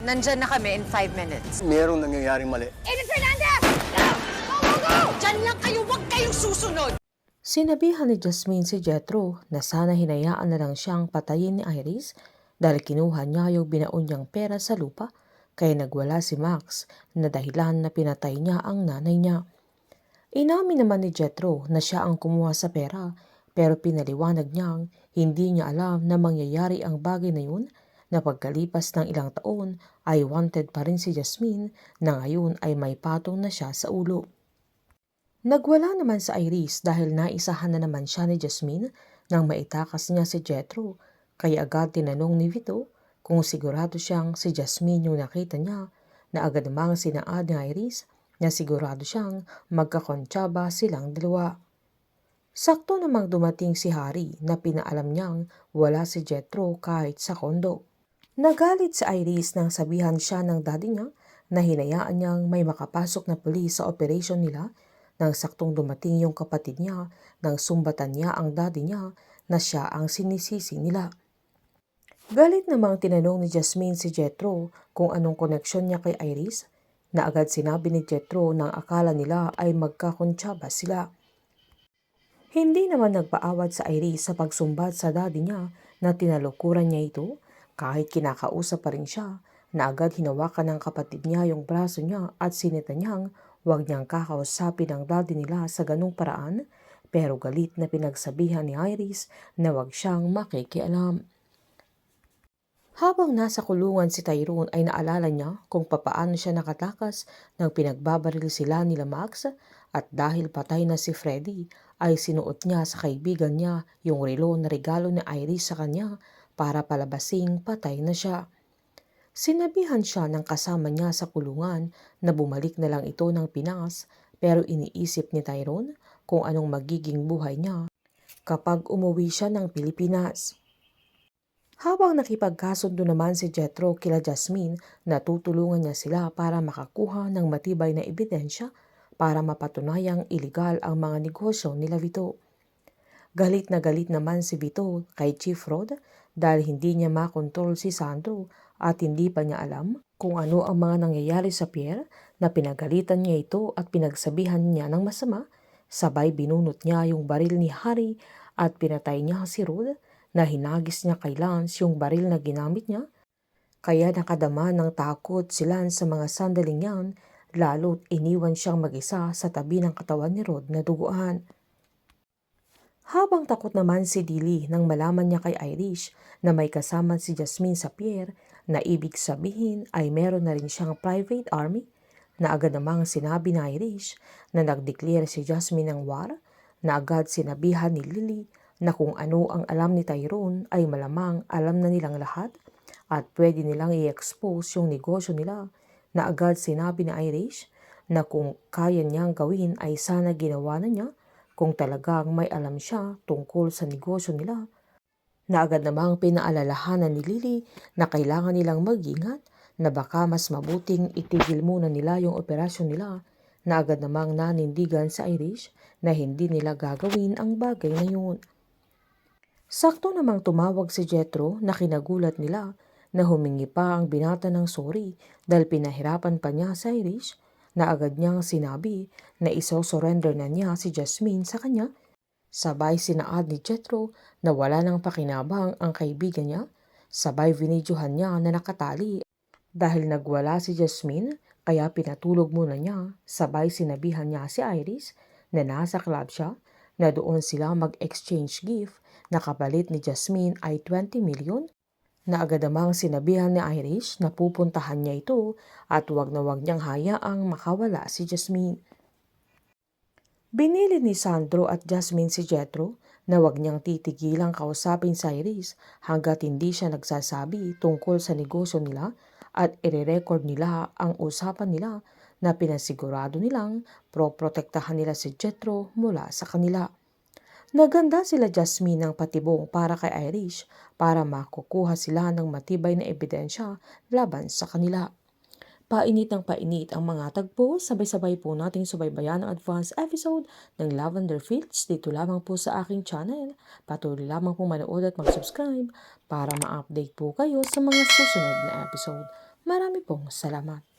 Nandyan na kami in 5 minutes. Merong nangyayaring mali. Aiden Fernandez! Go! Go, go, go! Diyan lang kayo, huwag kayong susunod! Sinabihan ni Jasmine si Jethro na sana hinayaan na lang siyang patayin ni Iris dahil kinuha niya yung binaon niyang pera sa lupa kaya nagwala si Max na dahilan na pinatay niya ang nanay niya. Inamin naman ni Jethro na siya ang kumuha sa pera pero pinaliwanag niyang hindi niya alam na mangyayari ang bagay na yun na pagkalipas ng ilang taon ay wanted pa rin si Jasmine na ngayon ay may patong na siya sa ulo. Nagwala naman sa Iris dahil naisahan na naman siya ni Jasmine nang maitakas niya si Jethro kaya agad tinanong ni Vito kung sigurado siyang si Jasmine yung nakita niya na agad namang sinaad ni Iris na sigurado siyang magkakontsaba silang dalawa. Sakto namang dumating si Harry na pinaalam niyang wala si Jethro kahit sa kondo. Nagalit si Iris nang sabihan siya ng daddy niya na hinayaan niyang may makapasok na pulis sa operation nila nang saktong dumating yung kapatid niya nang sumbatan niya ang daddy niya na siya ang sinisisi nila. Galit namang tinanong ni Jasmine si Jethro kung anong koneksyon niya kay Iris na agad sinabi ni Jethro nang akala nila ay magkakontsaba sila. Hindi naman nagpaawat sa Iris sa pagsumbat sa daddy niya na tinalukuran niya ito kahit kinakausap pa rin siya na agad hinawakan ng kapatid niya yung braso niya at sinita niyang huwag niyang kakausapin ang daddy nila sa ganung paraan pero galit na pinagsabihan ni Iris na huwag siyang makikialam. Habang nasa kulungan si Tyrone ay naalala niya kung papaano siya nakatakas nang pinagbabaril sila nila Max at dahil patay na si Freddy ay sinuot niya sa kaibigan niya yung relo na regalo ni Iris sa kanya para palabasing patay na siya. Sinabihan siya ng kasama niya sa kulungan na bumalik na lang ito ng Pinas pero iniisip ni Tyrone kung anong magiging buhay niya kapag umuwi siya ng Pilipinas. Habang nakipagkasundo naman si Jethro kila Jasmine, natutulungan niya sila para makakuha ng matibay na ebidensya para mapatunayang iligal ang mga negosyo nila Vito. Galit na galit naman si Vito kay Chief Rod dahil hindi niya makontrol si Sandro at hindi pa niya alam kung ano ang mga nangyayari sa Pierre na pinagalitan niya ito at pinagsabihan niya ng masama, sabay binunot niya yung baril ni Harry at pinatay niya si Rod na hinagis niya kay Lance yung baril na ginamit niya, kaya nakadama ng takot si Lance sa mga sandaling yan, lalo't iniwan siyang mag-isa sa tabi ng katawan ni Rod na duguan. Habang takot naman si Dilly nang malaman niya kay Irish na may kasama si Jasmine sa Pierre na ibig sabihin ay meron na rin siyang private army, na agad namang sinabi ni Irish na nag-declare si Jasmine ng war, na agad sinabihan ni Lily na kung ano ang alam ni Tyrone ay malamang alam na nilang lahat at pwede nilang i-expose yung negosyo nila, na agad sinabi ni Irish na kung kaya niyang gawin ay sana ginawa na niya kung talagang may alam siya tungkol sa negosyo nila, na agad namang pinaalalahanan ni Lily na kailangan nilang mag-ingat na baka mas mabuting itigil muna nila yung operasyon nila, na agad namang nanindigan sa Irish na hindi nila gagawin ang bagay na yun. Sakto namang tumawag si Jethro na kinagulat nila na humingi pa ang binata ng sorry dahil pinahirapan pa niya sa Irish, na agad niyang sinabi na iso-surrender na niya si Jasmine sa kanya. Sabay sinaad ni Jethro na wala nang pakinabang ang kaibigan niya, sabay vinidyohan niya na nakatali dahil nagwala si Jasmine kaya pinatulog muna niya, sabay sinabihan niya si Iris na nasa club siya, na doon sila mag-exchange gift na kapalit ni Jasmine ay 20 million, na agad namang sinabihan ni Irish na pupuntahan niya ito at wag na wag niyang hayaang makawala si Jasmine. Binili ni Sandro at Jasmine si Jethro na wag niyang titigilang kausapin si Iris hanggat hindi siya nagsasabi tungkol sa negosyo nila at ire-record nila ang usapan nila, na pinasigurado nilang protektahan nila si Jethro mula sa kanila. Naganda sila Jasmine ng patibong para kay Irish para makukuha sila ng matibay na ebidensya laban sa kanila. Painit ng painit ang mga tagpo, sabay-sabay po nating subaybayan ang advance episode ng Lavender Fields dito lamang po sa aking channel. Patuloy lamang po manood at mag-subscribe para ma-update po kayo sa mga susunod na episode. Marami pong salamat.